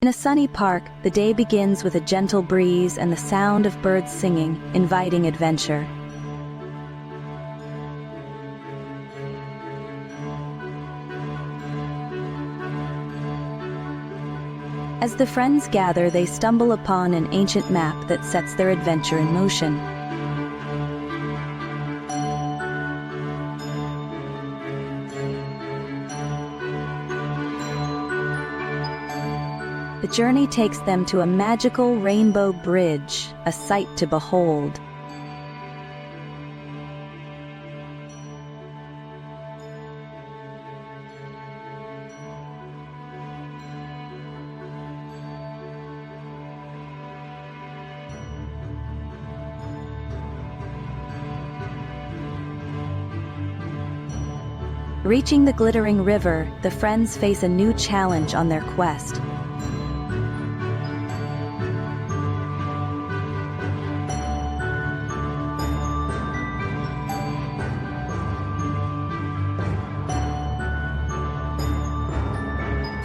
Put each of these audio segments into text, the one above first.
In a sunny park, the day begins with a gentle breeze and the sound of birds singing, inviting adventure. As the friends gather, they stumble upon an ancient map that sets their adventure in motion. The journey takes them to a magical rainbow bridge, a sight to behold. Reaching the glittering river, the friends face a new challenge on their quest.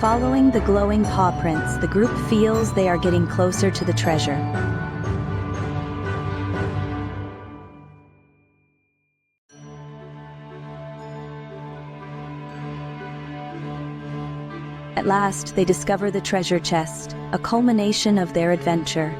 Following the glowing paw prints, the group feels they are getting closer to the treasure. At last, they discover the treasure chest, a culmination of their adventure.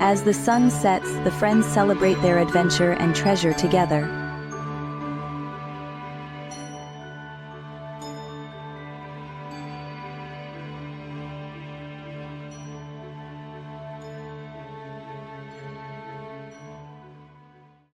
As the sun sets, the friends celebrate their adventure and treasure together.